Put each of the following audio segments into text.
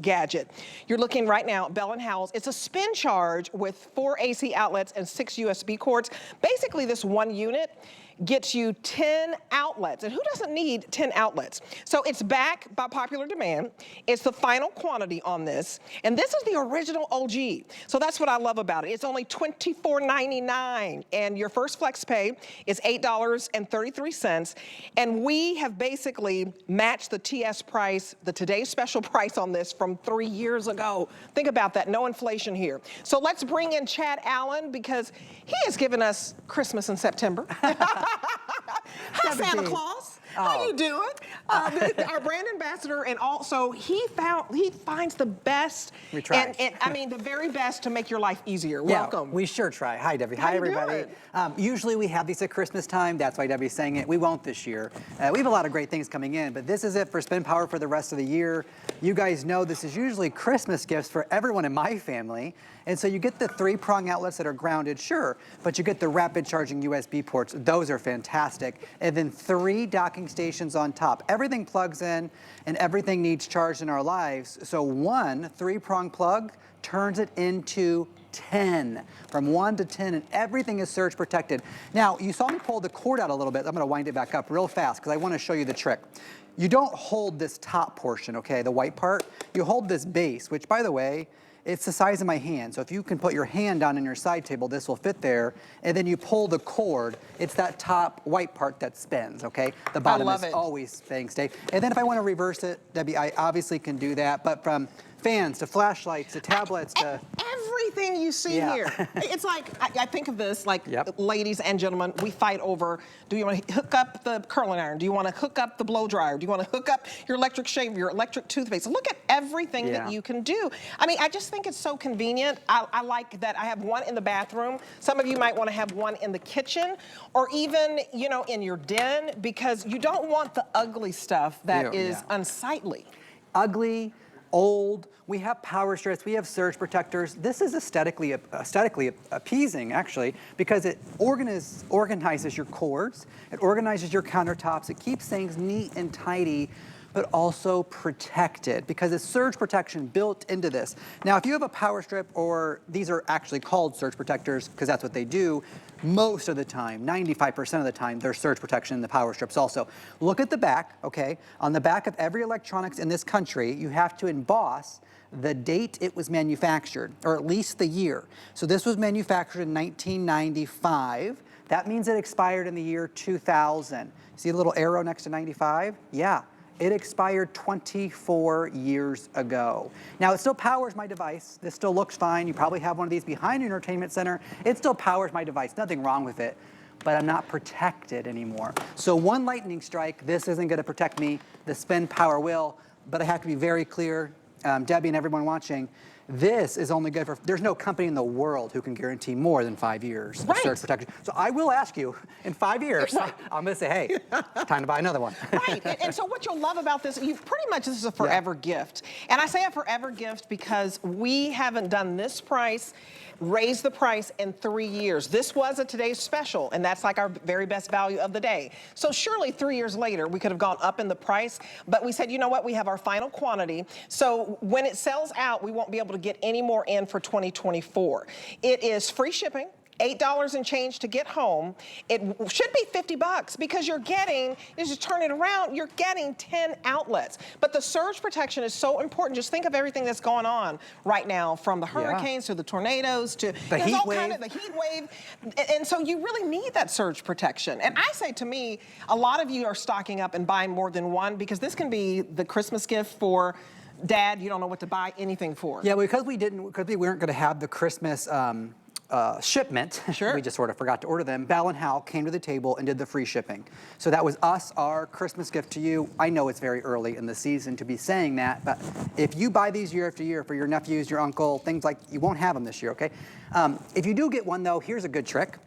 gadget. You're looking right now at Bell Howell's. It's a spin charge with 4 AC outlets and 6 USB cords. Basically, this one unit gets you 10 outlets. And who doesn't need 10 outlets? So it's back by popular demand. It's the final quantity on this. And this is the original OG. So that's what I love about it. It's only $24.99. And your first flex pay is $8.33. And we have basically matched the TS price, the today's special price on this from 3 years ago. Think about that, no inflation here. So let's bring in Chad Allen because he has given us Christmas in September. Hi, Santa Claus. How you doing? Our brand ambassador, and also he finds the best. We try. And I mean the very best to make your life easier. Yeah, welcome. We sure try. Hi, Debbie. How Hi, you everybody. Usually we have these at Christmas time. That's why Debbie's saying it. We won't this year. We have a lot of great things coming in, but this is it for Spin Power for the rest of the year. You guys know this is usually Christmas gifts for everyone in my family. And so you get the 3-prong outlets that are grounded, sure, but you get the rapid charging USB ports. Those are fantastic. And then 3 docking stations on top. Everything plugs in and everything needs charged in our lives. So one 3-prong plug turns it into 10, from 1 to 10, and everything is surge protected. Now, you saw me pull the cord out a little bit. I'm gonna wind it back up real fast because I wanna show you the trick. You don't hold this top portion, okay, the white part. You hold this base, which by the way, it's the size of my hand. So if you can put your hand down in your side table, this will fit there. And then you pull the cord. It's that top white part that spins, okay? The bottom is always staying steady. And then if I want to reverse it, Debbie, I obviously can do that. But from fans to flashlights to tablets to everything you see here. It's like, I think of this like, ladies and gentlemen, we fight over, do you want to hook up the curling iron? Do you want to hook up the blow dryer? Do you want to hook up your electric shaver, your electric toothpaste? Look at everything that you can do. I mean, I just think it's so convenient. I like that I have one in the bathroom. Some of you might want to have one in the kitchen or even, you know, in your den because you don't want the ugly stuff that is unsightly. Ugly, old, we have power strips, we have surge protectors. This is aesthetically appeasing, actually, because it organizes your cords, it organizes your countertops, it keeps things neat and tidy, but also protected because it's surge protection built into this. Now, if you have a power strip, or these are actually called surge protectors because that's what they do, most of the time, 95% of the time, there's surge protection in the power strips also. Look at the back, okay? On the back of every electronics in this country, you have to emboss the date it was manufactured, or at least the year. So this was manufactured in 1995. That means it expired in the year 2000. See a little arrow next to 95? Yeah. It expired 24 years ago. Now, it still powers my device. This still looks fine. You probably have one of these behind your entertainment center. It still powers my device. Nothing wrong with it, but I'm not protected anymore. So one lightning strike, this isn't gonna protect me. The Spin Power will, but I have to be very clear, Debbie and everyone watching, this is only good for, there's no company in the world who can guarantee more than 5 years of surge protection. So I will ask you, in 5 years, I'm gonna say, hey, time to buy another one. And so what you'll love about this, you've pretty much, this is a forever gift. And I say a forever gift because we haven't done this price, raised the price in 3 years. This was a today's special, and that's like our very best value of the day. So surely 3 years later, we could have gone up in the price, but we said, you know what, we have our final quantity. So when it sells out, we won't be able to get any more in for 2024. It is free shipping. $8 and change to get home. It should be 50 bucks because you're getting, you just turn it around, you're getting 10 outlets. But the surge protection is so important. Just think of everything that's going on right now, from the hurricanes to the tornadoes to the heat wave. The heat wave. And so you really need that surge protection. And I say, to me, a lot of you are stocking up and buying more than one because this can be the Christmas gift for Dad. You don't know what to buy anything for. Yeah, because we weren't going to have the Christmas shipment. We just sort of forgot to order them. Bell and Howell came to the table and did the free shipping. So that was our Christmas gift to you. I know it's very early in the season to be saying that, but if you buy these year after year for your nephews, your uncle, things like, you won't have them this year, okay? If you do get one though, here's a good trick.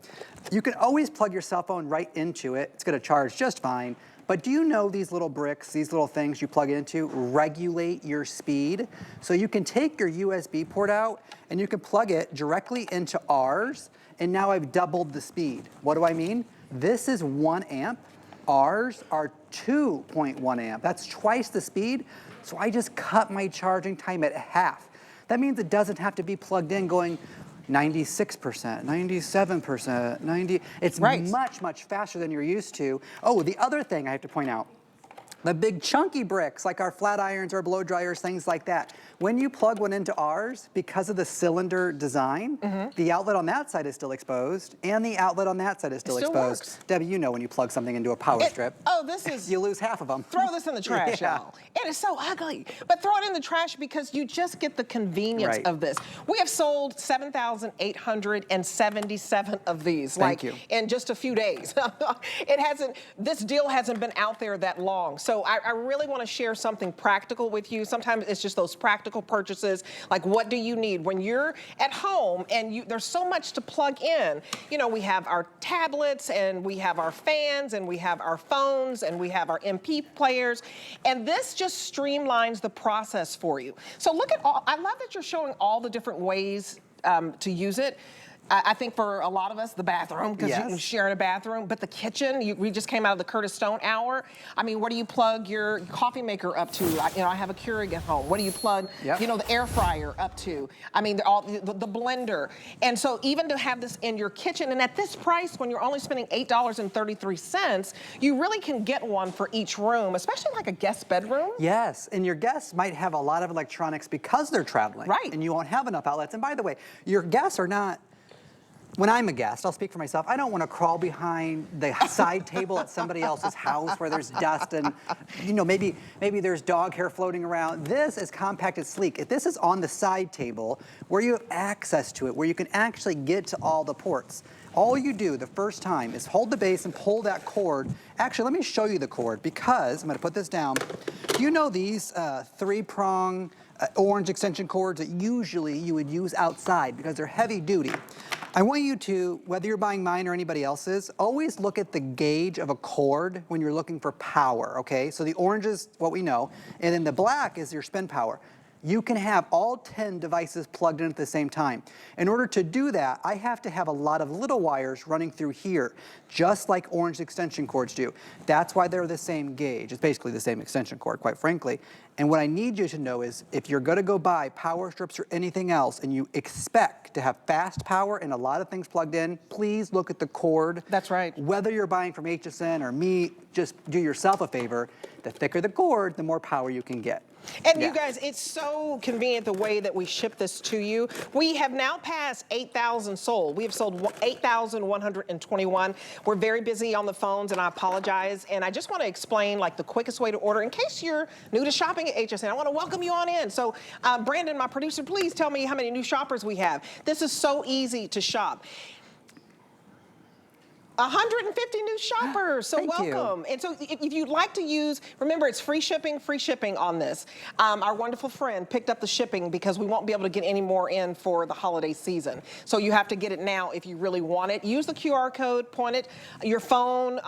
You can always plug your cell phone right into it. It's gonna charge just fine. But do you know these little bricks, these little things you plug into regulate your speed? So you can take your USB port out and you can plug it directly into ours, and now I've doubled the speed. What do I mean? This is 1 amp. Ours are 2.1 amp. That's twice the speed. So I just cut my charging time at half. That means it doesn't have to be plugged in going 96%, 97%, 90. It's much, much faster than you're used to. Oh, the other thing I have to point out, the big chunky bricks, like our flat irons or blow dryers, things like that. When you plug one into ours, because of the cylinder design, the outlet on that side is still exposed, and the outlet on that side is still exposed. Works. Debbie, you know when you plug something into a power strip. Oh, this is... You lose half of them. Throw this in the trash, y'all. It is so ugly. But throw it in the trash because you just get the convenience of this. We have sold 7,877 of these. Thank you. In just a few days. This deal hasn't been out there that long. So I really want to share something practical with you. Sometimes it's just those practical purchases, like what do you need when you're at home and there's so much to plug in. You know, we have our tablets and we have our fans and we have our phones and we have our MP players, and this just streamlines the process for you. So look at all, I love that you're showing all the different ways to use it. I think for a lot of us, the bathroom, because you can share in a bathroom, but the kitchen, we just came out of the Curtis Stone hour. I mean, what do you plug your coffee maker up to? I have a Keurig at home. What do you plug, the air fryer up to? I mean, the blender. And so even to have this in your kitchen, and at this price, when you're only spending $8.33, you really can get one for each room, especially like a guest bedroom. Yes, and your guests might have a lot of electronics because they're traveling. Right. And you won't have enough outlets. And by the way, your guests are not... When I'm a guest, I'll speak for myself, I don't want to crawl behind the side table at somebody else's house where there's dust and, maybe there's dog hair floating around. This is compact and sleek. If this is on the side table where you have access to it, where you can actually get to all the ports, all you do the first time is hold the base and pull that cord. Actually, let me show you the cord because, I'm going to put this down. You know these three-prong orange extension cords that usually you would use outside because they're heavy duty. I want you to, whether you're buying mine or anybody else's, always look at the gauge of a cord when you're looking for power, okay? So the orange is what we know, and then the black is your spin power. You can have all 10 devices plugged in at the same time. In order to do that, I have to have a lot of little wires running through here, just like orange extension cords do. That's why they're the same gauge. It's basically the same extension cord, quite frankly. And what I need you to know is if you're gonna go buy power strips or anything else and you expect to have fast power and a lot of things plugged in, please look at the cord. That's right. Whether you're buying from HSN or me, just do yourself a favor. The thicker the cord, the more power you can get. And you guys, it's so convenient the way that we ship this to you. We have now passed 8,000 sold. We have sold 8,121. We're very busy on the phones, and I apologize. And I just want to explain like the quickest way to order in case you're new to shopping at HSN. I want to welcome you on in. So Brandon, my producer, please tell me how many new shoppers we have. This is so easy to shop. 150 new shoppers, so welcome. And so if you'd like to use, remember it's free shipping on this. Our wonderful friend picked up the shipping because we won't be able to get any more in for the holiday season. So you have to get it now if you really want it. Use the QR code, point it, your phone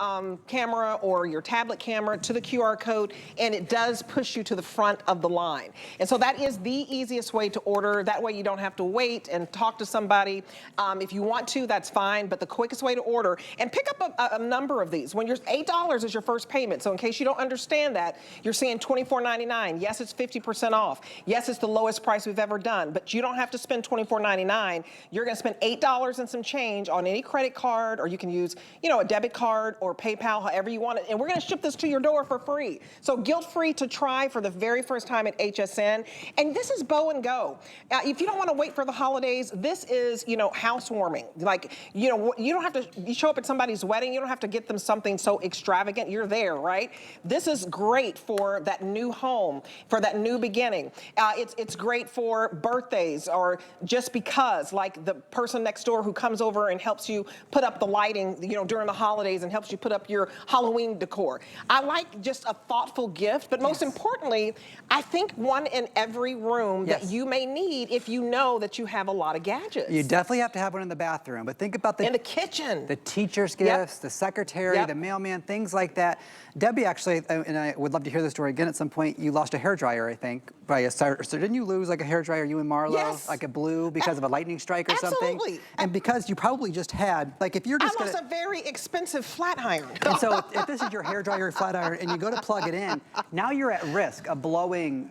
camera or your tablet camera to the QR code, and it does push you to the front of the line. And so that is the easiest way to order. That way you don't have to wait and talk to somebody. If you want to, that's fine, but the quickest way to order, and pick up a number of these. When you're $8 is your first payment. So in case you don't understand that, you're seeing $24.99. Yes, it's 50% off. Yes, it's the lowest price we've ever done, but you don't have to spend $24.99. You're gonna spend $8 and some change on any credit card, or you can use, a debit card or PayPal, however you want it. And we're gonna ship this to your door for free. So guilt-free to try for the very first time at HSN. And this is Bow and Go. If you don't wanna wait for the holidays, this is, housewarming. Like, you don't have to, you show up at somebody's wedding, you don't have to get them something so extravagant. You're there, right? This is great for that new home, for that new beginning. It's great for birthdays or just because, like the person next door who comes over and helps you put up the lighting, during the holidays and helps you put up your Halloween decor. I like just a thoughtful gift, but most importantly, I think one in every room that you may need if you know that you have a lot of gadgets. You definitely have to have one in the bathroom, but think about in the kitchen. The teacher teacher's gifts, the secretary, the mailman, things like that. Debbie actually, and I would love to hear this story again at some point, you lost a hairdryer, I think, by a so didn't you lose like a hairdryer, you and Marlo? Yes. Like a blue because of a lightning strike or something? Absolutely. And because you probably just had, like if you're just I lost a very expensive flat iron. and so if this is your hairdryer flat iron and you go to plug it in, now you're at risk of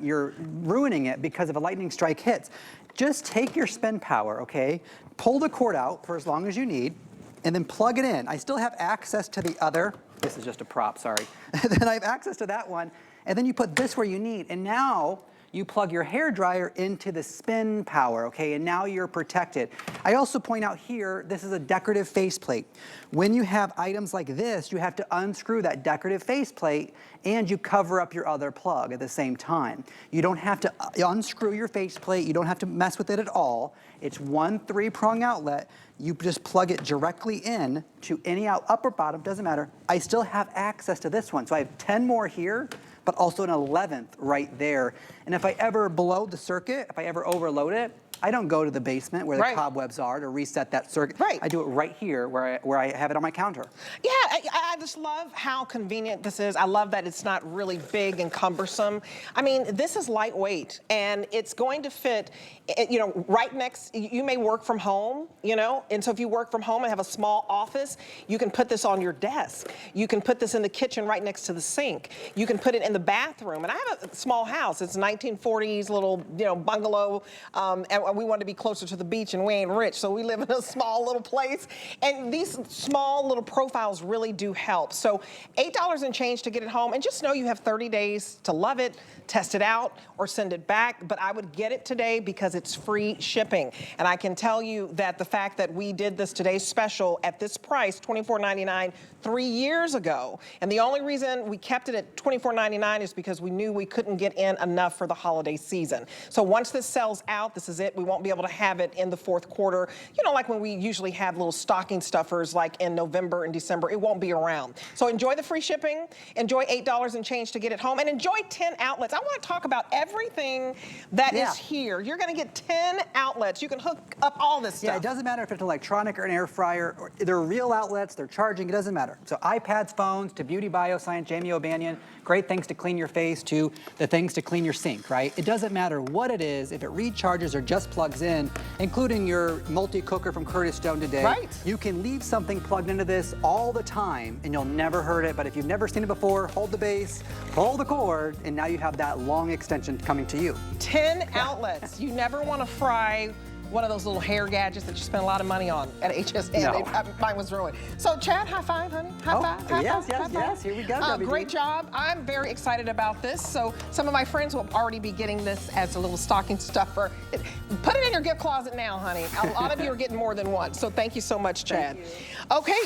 you're ruining it because if a lightning strike hits. Just take your spin power, okay? Pull the cord out for as long as you need, and then plug it in. I still have access to the other. This is just a prop, sorry. Then I have access to that one, and then you put this where you need, and now you plug your hairdryer into the spin power, okay? And now you're protected. I also point out here, this is a decorative faceplate. When you have items like this, you have to unscrew that decorative faceplate and you cover up your other plug at the same time. You don't have to unscrew your faceplate. You don't have to mess with it at all. It's one 3-prong outlet. You just plug it directly in to any up or bottom, doesn't matter. I still have access to this one. So I have 10 more here, but also an 11th right there. And if I ever blow the circuit, if I ever overload it, I don't go to the basement where the cobwebs are to reset that circuit. Right. I do it right here where I have it on my counter. Yeah, I just love how convenient this is. I love that it's not really big and cumbersome. I mean, this is lightweight and it's going to fit, you know, right next, you may work from home, you know, and so if you work from home and have a small office, you can put this on your desk. You can put this in the kitchen right next to the sink. You can put it in the bathroom. And I have a small house. It's a 1940s little, you know, bungalow, and we want to be closer to the beach and we ain't rich, so we live in a small little place. And these small little profiles really do help. So $8 and change to get it home, and just know you have 30 days to love it, test it out, or send it back. But I would get it today because it's free shipping. And I can tell you that the fact that we did this today's special at this price, $24.99, 3 years ago, and the only reason we kept it at $24.99 is because we knew we couldn't get in enough for the holiday season. So once this sells out, this is it. We won't be able to have it in the fourth quarter. You know, like when we usually have little stocking stuffers like in November and December, it won't be around. So enjoy the free shipping, enjoy $8 and change to get it home, and enjoy 10 outlets. I want to talk about everything that is here. You're going to get 10 outlets. You can hook up all this stuff. Yeah, it doesn't matter if it's electronic or an air fryer. Or they're real outlets. They're charging. It doesn't matter. So iPads, phones, to Beauty Bioscience, Jamie O'Banion, great things to clean your face, to the things to clean your sink, right? It doesn't matter what it is. If it recharges or just plugs in, including your multi-cooker from Curtis Stone today, you can leave something plugged into this all the time and you'll never hurt it. But if you've never seen it before, hold the base, pull the cord, and now you have that long extension coming to you. 10 outlets. You never want to fry one of those little hair gadgets that you spend a lot of money on at HSN. No. Mine was ruined. So Chad, high five, honey. High five. High yes, five, yes, high five. yes. Here we go, WD. Great job. I'm very excited about this. So some of my friends will already be getting this as a little stocking stuffer. Put it in your gift closet now, honey. A lot of you are getting more than one. So thank you so much, Chad. Okay.